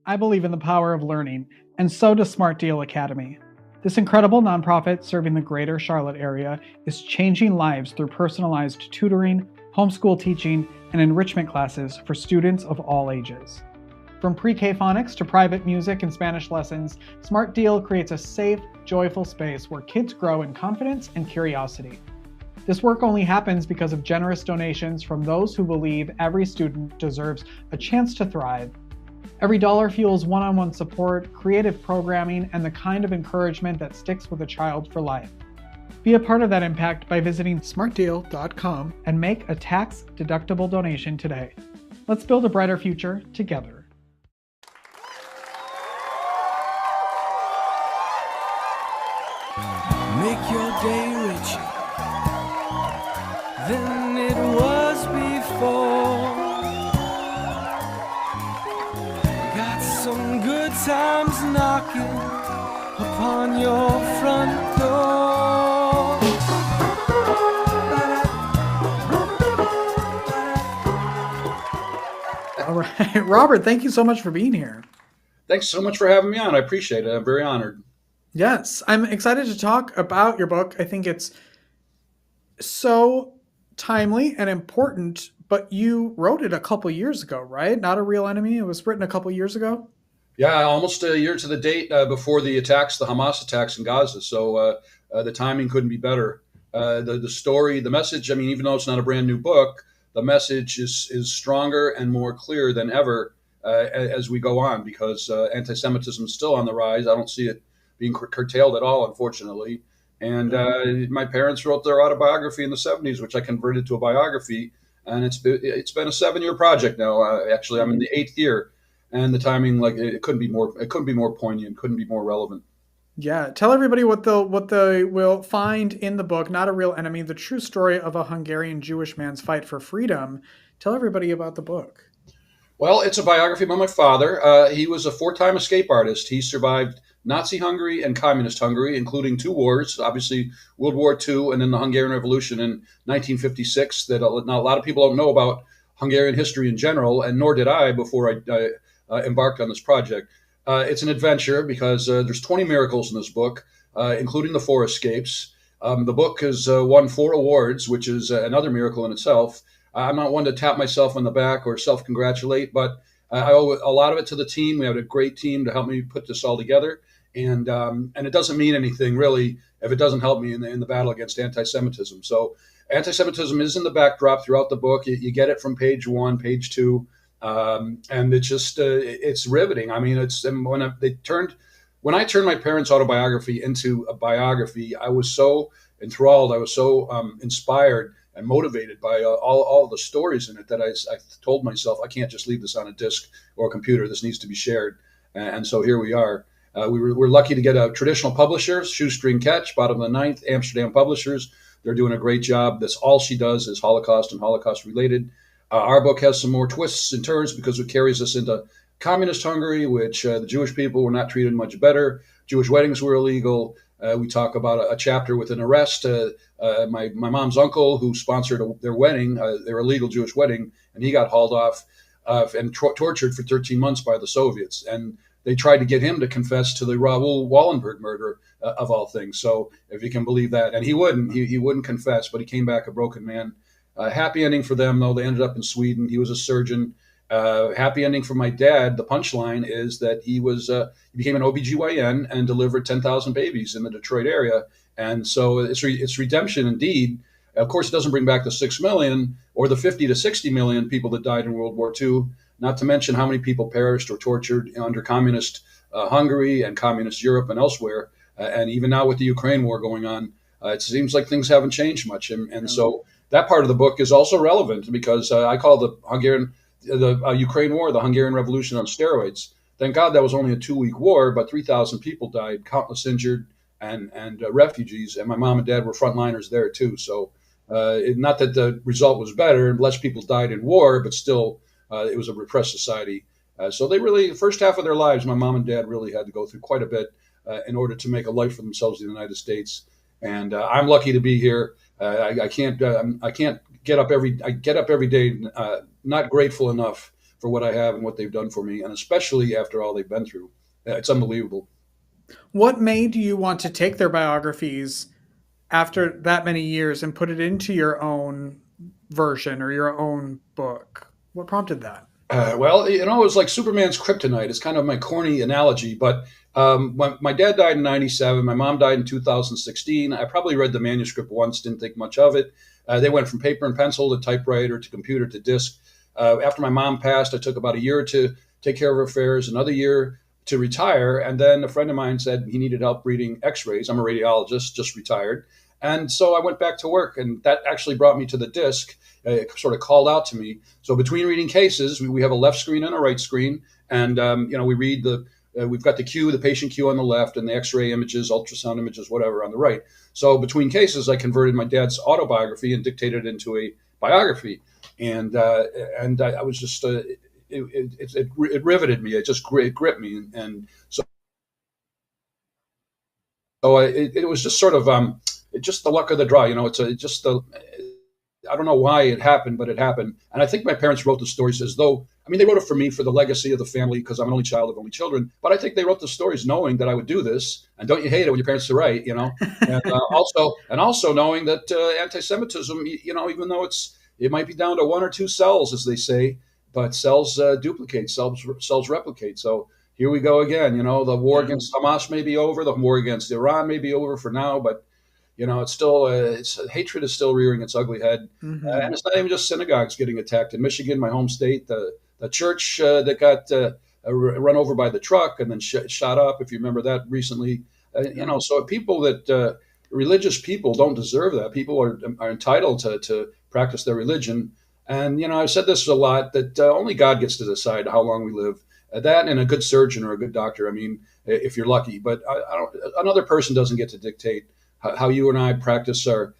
I believe in the power of learning, and so does Smart Deal Academy. This incredible nonprofit serving the greater Charlotte area is changing lives through personalized tutoring, homeschool teaching, and enrichment classes for students of all ages. From pre-K phonics to private music and Spanish lessons, Smart Deal creates a safe, joyful space where kids grow in confidence and curiosity. This work only happens because of generous donations from those who believe every student deserves a chance to thrive. Every dollar fuels one-on-one support, creative programming, and the kind of encouragement that sticks with a child for life. Be a part of that impact by visiting smartdeal.com and make a tax-deductible donation today. Let's build a brighter future together. Make your day richer than it was before. Got some good times knocking upon your front door. All right, Robert, thank you so much for being here. Thanks so much for having me on. I appreciate it. I'm very honored. Yes, I'm excited to talk about your book. I think it's so timely and important, but you wrote it a couple years ago, right? Not a Real Enemy. It was written a couple years ago. Yeah, almost a year to the date before the attacks, the Hamas attacks in Gaza. So the timing couldn't be better. The story, the message, I mean, even though it's not a brand new book, the message is stronger and more clear than ever as we go on, because anti-Semitism is still on the rise. I don't see it being curtailed at all, unfortunately. And my parents wrote their autobiography in the 70s, which I converted to a biography. And it's been a 7-year project now. Actually, I'm in the 8th year, and the timing, like, it couldn't be more poignant, couldn't be more relevant. Yeah, tell everybody what they will find in the book, Not a Real Enemy, the true story of a Hungarian Jewish man's fight for freedom. Tell everybody about the book. Well, it's a biography about my father. He was a 4-time escape artist. He survived Nazi Hungary and Communist Hungary, including 2 wars, obviously World War II and then the Hungarian Revolution in 1956, that a lot of people don't know about Hungarian history in general, and nor did I before I embarked on this project. It's an adventure because there's 20 miracles in this book, including the 4 escapes. The book has won 4 awards, which is another miracle in itself. I'm not one to tap myself on the back or self-congratulate, but I owe a lot of it to the team. We have a great team to help me put this all together. And it doesn't mean anything, really, if it doesn't help me in the battle against anti-Semitism. So anti-Semitism is in the backdrop throughout the book. You get it from page 1, page 2. And it's just, it's riveting. I mean, when I turned my parents' autobiography into a biography, I was so enthralled. I was so inspired and motivated by all the stories in it that I told myself, I can't just leave this on a disc or a computer. This needs to be shared. And so here we are. We're lucky to get a traditional publisher, Shoestring Catch, bottom of the 9th, Amsterdam Publishers. They're doing a great job. That's all she does is Holocaust and Holocaust related. Our book has some more twists and turns because it carries us into communist Hungary, which the Jewish people were not treated much better. Jewish weddings were illegal. We talk about a chapter with an arrest. My mom's uncle, who sponsored their wedding, their illegal Jewish wedding, and he got hauled off and tortured for 13 months by the Soviets. And they tried to get him to confess to the Raoul Wallenberg murder, of all things. So if you can believe that. And he wouldn't confess, but he came back a broken man. Happy ending for them, though. They ended up in Sweden. He was a surgeon. Happy ending for my dad. The punchline is that he became an OBGYN and delivered 10,000 babies in the Detroit area. And so it's redemption indeed. Of course, it doesn't bring back the 6 million or the 50 to 60 million people that died in World War II, not to mention how many people perished or tortured under communist Hungary and communist Europe and elsewhere. And even now with the Ukraine war going on, it seems like things haven't changed much. And so that part of the book is also relevant because I call the Ukraine war the Hungarian Revolution on steroids. Thank God that was only a 2-week war, but 3,000 people died, countless injured, and refugees. And my mom and dad were frontliners there too. So not that the result was better, less people died in war, but still it was a repressed society. So they really, the first half of their lives, my mom and dad really had to go through quite a bit in order to make a life for themselves in the United States. And I'm lucky to be here. I can't get up every day, not grateful enough for what I have and what they've done for me, and especially after all they've been through. It's unbelievable. What made you want to take their biographies after that many years and put it into your own version or your own book? What prompted that? Well, it was like Superman's kryptonite. It's kind of my corny analogy, but when my dad died in '97, my mom died in 2016. I probably read the manuscript once, didn't think much of it. They went from paper and pencil to typewriter to computer to disc. After my mom passed, I took about a year to take care of her affairs, another year to retire, and then a friend of mine said he needed help reading X-rays. I'm a radiologist, just retired, and so I went back to work, and that actually brought me to the disc. It sort of called out to me. So between reading cases, we have a left screen and a right screen, and we read we've got the patient queue on the left, and the X-ray images, ultrasound images, whatever on the right. So between cases, I converted my dad's autobiography and dictated it into a biography, and I was just it riveted me. It gripped me, and so it was just sort of just the luck of the draw. Just the I don't know why it happened, but it happened. And I think my parents wrote the stories as though, I mean, they wrote it for me, for the legacy of the family, because I'm an only child of only children. But I think they wrote the stories knowing that I would do this. And don't you hate it when your parents are right, And also knowing that anti-Semitism, even though it might be down to one or two cells, as they say, but cells duplicate, cells replicate. So here we go again. The war against Hamas may be over, the war against Iran may be over for now, but it's still hatred is still rearing its ugly head, and it's not even just synagogues getting attacked in Michigan, my home state. The church that got run over by the truck and then shot up, if you remember that recently. So people religious people don't deserve that. People are entitled to practice their religion, and I've said this a lot, that only God gets to decide how long we live. That and a good surgeon or a good doctor. I mean, if you're lucky, but another person doesn't get to dictate how you and I practice our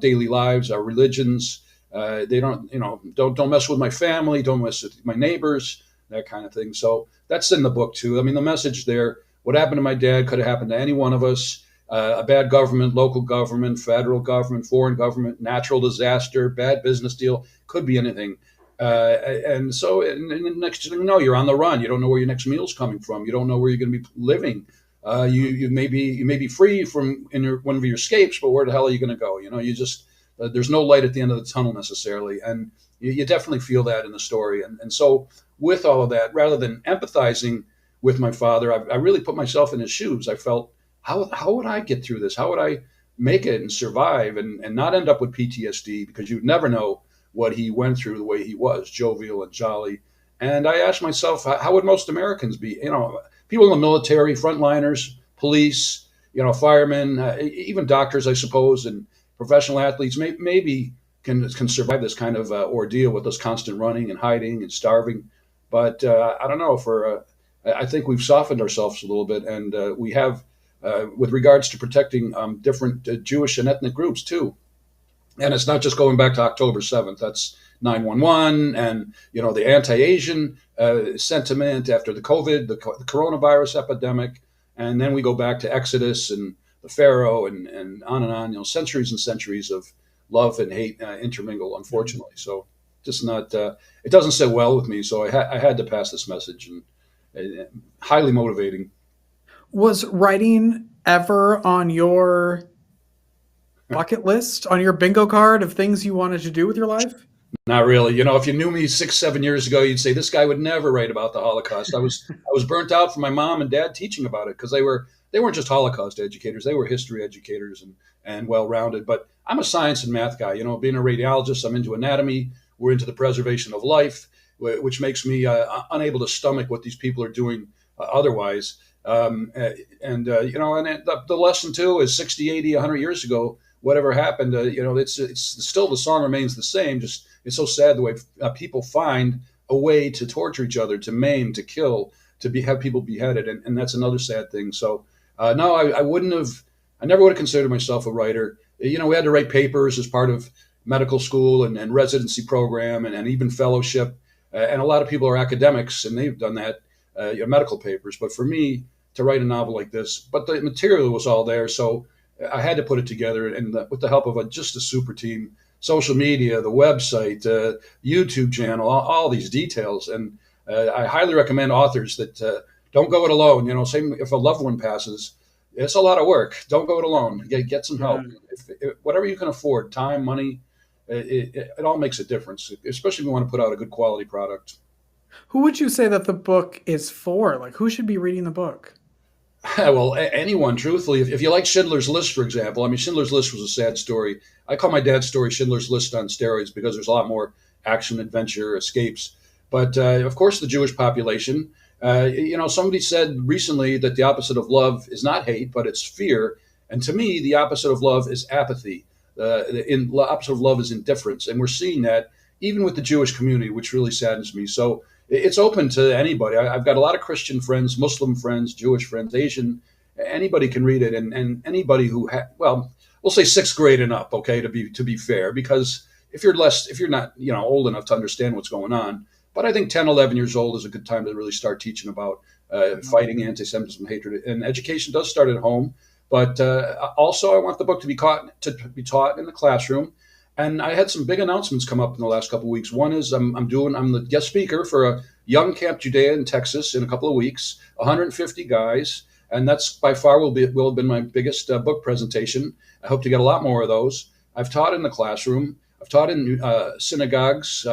daily lives, our religions. They don't mess with my family, don't mess with my neighbors, that kind of thing. So that's in the book too. I mean, the message there, what happened to my dad could have happened to any one of us. A bad government, local government, federal government, foreign government, natural disaster, bad business deal, could be anything. And next thing you know, you're on the run. You don't know where your next meal's coming from. You don't know where you're going to be living. You may be free from one of your escapes, but where the hell are you going to go? You just there's no light at the end of the tunnel necessarily, and you definitely feel that in the story. And so with all of that, rather than empathizing with my father, I really put myself in his shoes. I felt, how would I get through this? How would I make it and survive and not end up with PTSD? Because you'd never know what he went through, the way he was, jovial and jolly. And I asked myself, how would most Americans be? People in the military, frontliners, police, firemen, even doctors, I suppose, and professional athletes maybe can survive this kind of ordeal with this constant running and hiding and starving. But I don't know. I think we've softened ourselves a little bit, and we have, with regards to protecting different Jewish and ethnic groups too. And it's not just going back to October 7th. That's 9/11 and, the anti-Asian sentiment after the coronavirus epidemic. And then we go back to Exodus and the Pharaoh and on, centuries and centuries of love and hate intermingle, unfortunately. So just not, it doesn't sit well with me. So I had to pass this message, and highly motivating. Was writing ever on your bucket list, on your bingo card of things you wanted to do with your life? Not really. If you knew me 6-7 years ago, you'd say this guy would never write about the Holocaust. I was burnt out from my mom and dad teaching about it, because they weren't just Holocaust educators; they were history educators and well-rounded. But I'm a science and math guy. Being a radiologist, I'm into anatomy. We're into the preservation of life, which makes me unable to stomach what these people are doing otherwise. The lesson too is 60, 80, 100 years ago, whatever happened, it's still, the song remains the same. Just, it's so sad the way people find a way to torture each other, to maim, to kill, have people beheaded. And that's another sad thing. So, no, I never would have considered myself a writer. We had to write papers as part of medical school and residency program and even fellowship. And a lot of people are academics, and they've done that, medical papers. But for me to write a novel like this, but the material was all there. So I had to put it together, and with the help of just a super team, social media, the website, YouTube channel, all these details. And I highly recommend authors that don't go it alone. Same if a loved one passes, it's a lot of work. Don't go it alone. Get some help. Yeah. If whatever you can afford, time, money, it all makes a difference, especially if you want to put out a good quality product. Who would you say that the book is for? Like, who should be reading the book? Well, anyone, truthfully. If you like Schindler's List, for example, I mean, Schindler's List was a sad story. I call my dad's story Schindler's List on steroids because there's a lot more action, adventure, escapes. But of course, the Jewish population. Somebody said recently that the opposite of love is not hate, but it's fear. And to me, the opposite of love is apathy. The opposite of love is indifference. And we're seeing that even with the Jewish community, which really saddens me. So it's open to anybody. I've got a lot of Christian friends, Muslim friends, Jewish friends, Asian. Anybody can read it, and anybody who well, we'll say sixth grade and up, okay, to be fair, because if you're not old enough to understand what's going on, but I think 10, 11 years old is a good time to really start teaching about fighting anti-Semitism, hatred, and education does start at home. But also, I want the book to be taught in the classroom. And I had some big announcements come up in the last couple of weeks. One is I'm the guest speaker for a young Camp Judea in Texas in a couple of weeks, 150 guys, and that's by far will have been my biggest book presentation. I hope to get a lot more of those. I've taught in the classroom. I've taught in synagogues,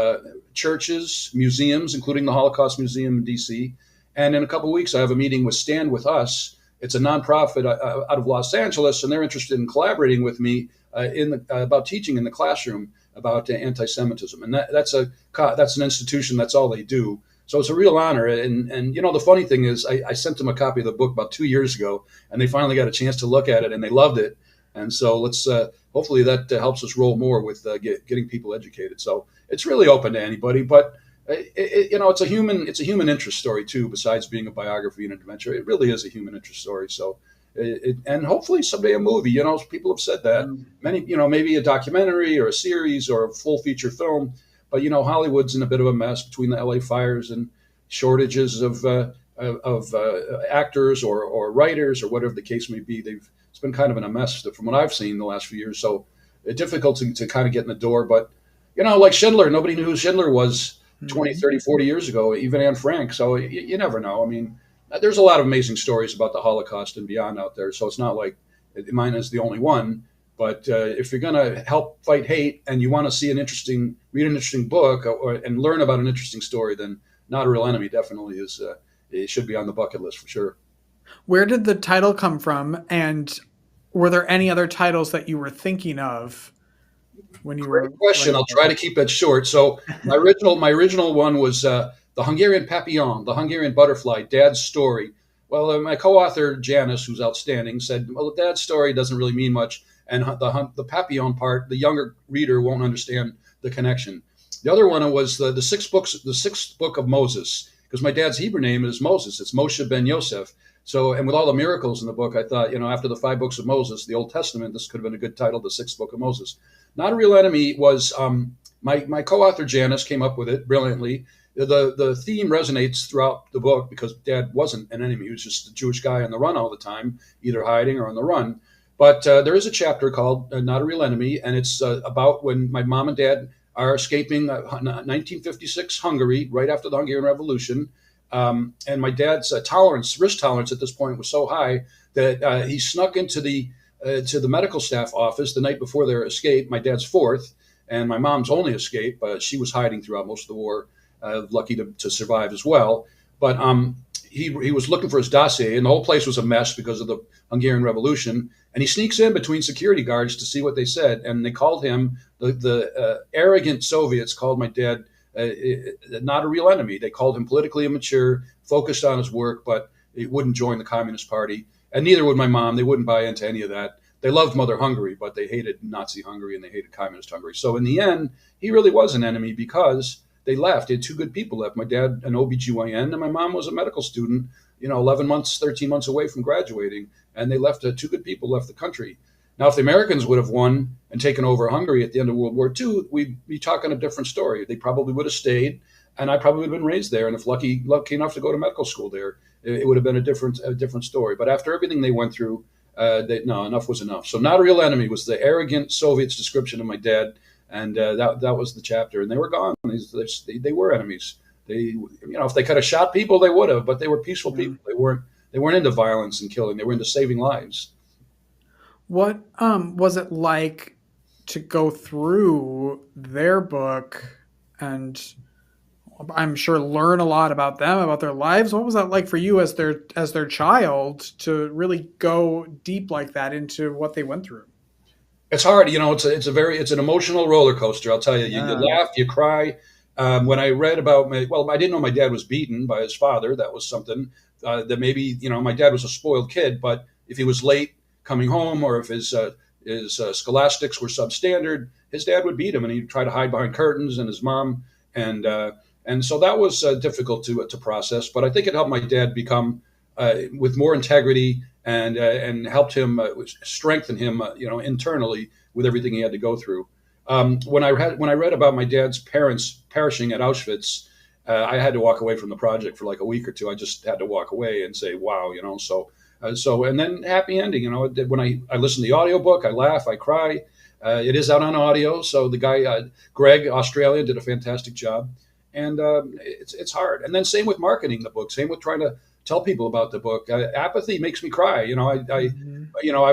churches, museums, including the Holocaust Museum in D.C. And in a couple of weeks, I have a meeting with Stand With Us. It's a nonprofit out of Los Angeles, and they're interested in collaborating with me about teaching in the classroom about anti-Semitism, and that's an institution. That's all they do. So it's a real honor. And the funny thing is, I sent them a copy of the book about 2 years ago, and they finally got a chance to look at it, and they loved it. And so let's hopefully that helps us roll more with getting people educated. So it's really open to anybody, but it's a human interest story too. Besides being a biography and an adventure, it really is a human interest story. So. And hopefully someday a movie. People have said that. Many, maybe a documentary or a series or a full feature film. But Hollywood's in a bit of a mess between the LA fires and shortages of actors or writers or whatever the case may be. It's been kind of in a mess from what I've seen in the last few years. So it's difficult to kind of get in the door. But like Schindler, nobody knew who Schindler was 20, 30, 40 years ago. Even Anne Frank. So you never know. I mean. There's a lot of amazing stories about the Holocaust and beyond out there. So it's not like mine is the only one. But if you're going to help fight hate and you want to read an interesting book and learn about an interesting story, then Not a Real Enemy definitely is. It should be on the bucket list for sure. Where did the title come from? And were there any other titles that you were thinking of when you were? Great question. I'll try to keep it short. So my original one was The Hungarian Papillon, The Hungarian Butterfly, Dad's Story. Well, my co-author, Janice, who's outstanding, said, well, Dad's story doesn't really mean much. And the Papillon part, the younger reader won't understand the connection. The other one was the sixth book of Moses, because my dad's Hebrew name is Moses. It's Moshe ben Yosef. So, and with all the miracles in the book, I thought, after the 5 books of Moses, the Old Testament, this could have been a good title, The Sixth Book of Moses. Not a Real Enemy was, my co-author, Janice, came up with it brilliantly. The theme resonates throughout the book because Dad wasn't an enemy. He was just a Jewish guy on the run all the time, either hiding or on the run. But there is a chapter called Not a Real Enemy, and it's about when my mom and dad are escaping 1956 Hungary, right after the Hungarian Revolution. And my dad's risk tolerance at this point was so high that he snuck into to the medical staff office the night before their escape. My dad's fourth, and my mom's only escape. She was hiding throughout most of the war. Lucky to survive as well. But he was looking for his dossier, and the whole place was a mess because of the Hungarian Revolution. And he sneaks in between security guards to see what they said. And they called him, the arrogant Soviets called my dad not a real enemy. They called him politically immature, focused on his work, but he wouldn't join the Communist Party. And neither would my mom. They wouldn't buy into any of that. They loved Mother Hungary, but they hated Nazi Hungary and they hated Communist Hungary. So in the end, he really was an enemy because they left. They had 2 good people left. My dad, an OBGYN, and my mom was a medical student, 11 months, 13 months away from graduating. And they left, 2 good people left the country. Now, if the Americans would have won and taken over Hungary at the end of World War II, we'd be talking a different story. They probably would have stayed, and I probably would have been raised there. And if lucky enough to go to medical school there, it would have been a different story. But after everything they went through, enough was enough. So Not a Real Enemy was the arrogant Soviets' description of my dad. and that was the chapter. And they were gone. They were enemies. If they could have shot people, they would have. But they were peaceful people. They weren't into violence and killing. They were into saving lives. What was it like to go through their book and I'm sure learn a lot about them, about their lives? What was that like for you as their child to really go deep like that into what they went through? It's hard, it's an emotional roller coaster. I'll tell you. You Yeah. laugh, you cry. When I read about I didn't know my dad was beaten by his father. That was something that maybe my dad was a spoiled kid, but if he was late coming home or if his scholastics were substandard, his dad would beat him, and he'd try to hide behind curtains, and his mom, and and so that was difficult to process. But I think it helped my dad become with more integrity and helped him strengthen him, internally with everything he had to go through. When I read about my dad's parents perishing at Auschwitz, I had to walk away from the project for like a week or two. I just had to walk away and say, "Wow," So and then happy ending. When I listen to the audiobook, I laugh, I cry. It is out on audio, so the guy Greg, Australian, did a fantastic job, and it's hard. And then same with marketing the book, same with trying to tell people about the book. Apathy makes me cry.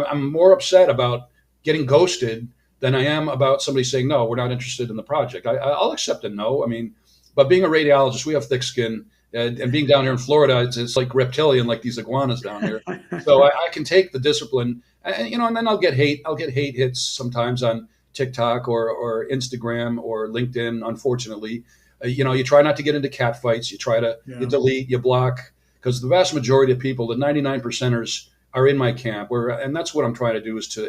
I'm more upset about getting ghosted than I am about somebody saying no, we're not interested in the project. I'll accept a no. I mean, but being a radiologist, we have thick skin, and being down here in Florida, it's like reptilian, like these iguanas down here. So I can take the discipline, and then I'll get hate. I'll get hate hits sometimes on TikTok or Instagram or LinkedIn. Unfortunately, you try not to get into cat fights. You try to you delete, you block, because the vast majority of people, the 99 percenters, are in my camp. And that's what I'm trying to do, is to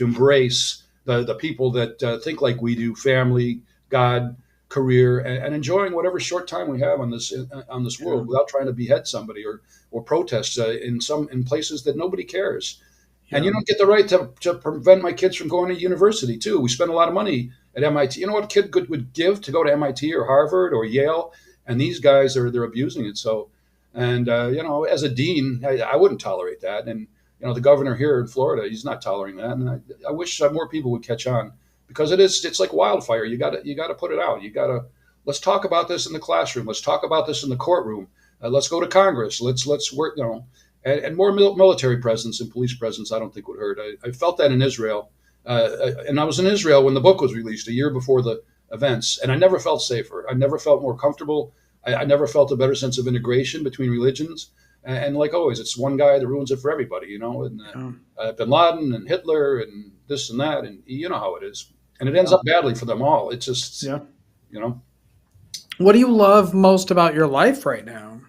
embrace the people that think like we do, family, God, career, and enjoying whatever short time we have on this world without trying to behead somebody or protest in places that nobody cares. Yeah. And you don't get the right to prevent my kids from going to university too. We spend a lot of money at MIT. You know what a kid would give to go to MIT or Harvard or Yale, and these guys they're abusing it. So, and as a dean, I wouldn't tolerate that. And the governor here in Florida, he's not tolerating that. And I wish more people would catch on, because it's like wildfire. You got to put it out. Let's talk about this in the classroom. Let's talk about this in the courtroom. Let's go to Congress. Let's work, and more military presence and police presence, I don't think would hurt. I felt that in Israel. And I was in Israel when the book was released a year before the events, and I never felt safer. I never felt more comfortable. I never felt a better sense of integration between religions. And like always, it's one guy that ruins it for everybody, and Bin Laden and Hitler and this and that, and you know how it is. And it ends up badly for them all. It's just, What do you love most about your life right now?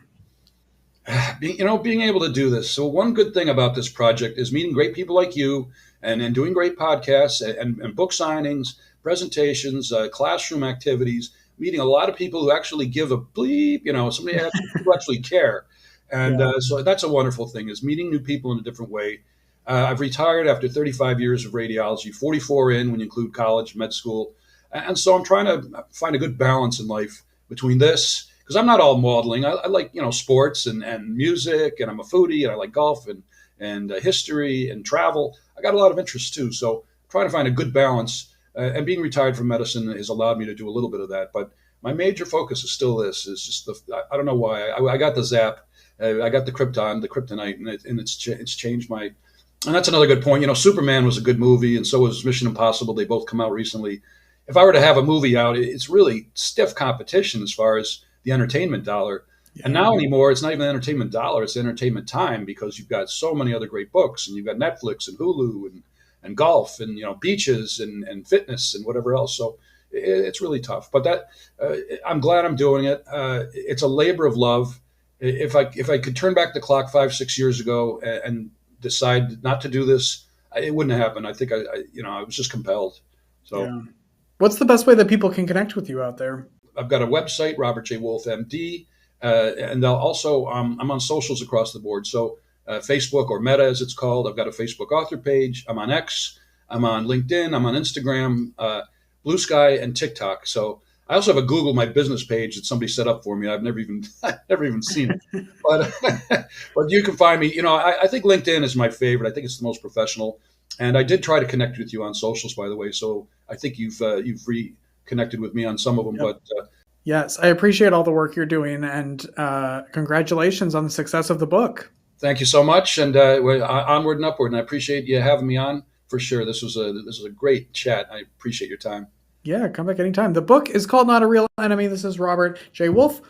Being able to do this. So one good thing about this project is meeting great people like you, and doing great podcasts and book signings, presentations, classroom activities, meeting a lot of people who actually give a bleep, somebody who actually care. And so that's a wonderful thing, is meeting new people in a different way. I've retired after 35 years of radiology, 44 in when you include college, med school. And so I'm trying to find a good balance in life between this, because I'm not all modeling. I like, sports and music, and I'm a foodie, and I like golf and history and travel. I got a lot of interests too. So trying to find a good balance, and being retired from medicine has allowed me to do a little bit of that. But my major focus is still this. Is just I don't know why. I got the zap. I got the kryptonite, and it's changed my. And that's another good point. Superman was a good movie, and so was Mission Impossible. They both come out recently. If I were to have a movie out, it's really stiff competition as far as the entertainment dollar. Yeah. And now anymore, it's not even the entertainment dollar; it's entertainment time, because you've got so many other great books, and you've got Netflix and Hulu and golf and beaches and fitness and whatever else. So it's really tough. But I'm glad I'm doing it. It's a labor of love. If I could turn back the clock 5-6 years ago and decide not to do this, it wouldn't have happened. I think I was just compelled. So, what's the best way that people can connect with you out there? I've got a website, Robert J. Wolf, MD, and I'll also I'm on socials across the board. So Facebook, or Meta as it's called. I've got a Facebook author page. I'm on X. I'm on LinkedIn. I'm on Instagram, Blue Sky, and TikTok. So I also have a Google My Business page that somebody set up for me. I've never even seen it, but you can find me. I think LinkedIn is my favorite. I think it's the most professional. And I did try to connect with you on socials, by the way. So I think you've reconnected with me on some of them. Yep. But Yes, I appreciate all the work you're doing, and congratulations on the success of the book. thank you so much, and we're onward and upward. And I appreciate you having me on for sure. This was a great chat. I appreciate your time. Yeah, come back anytime. The book is called Not a Real Enemy. This is Robert J. Wolfe,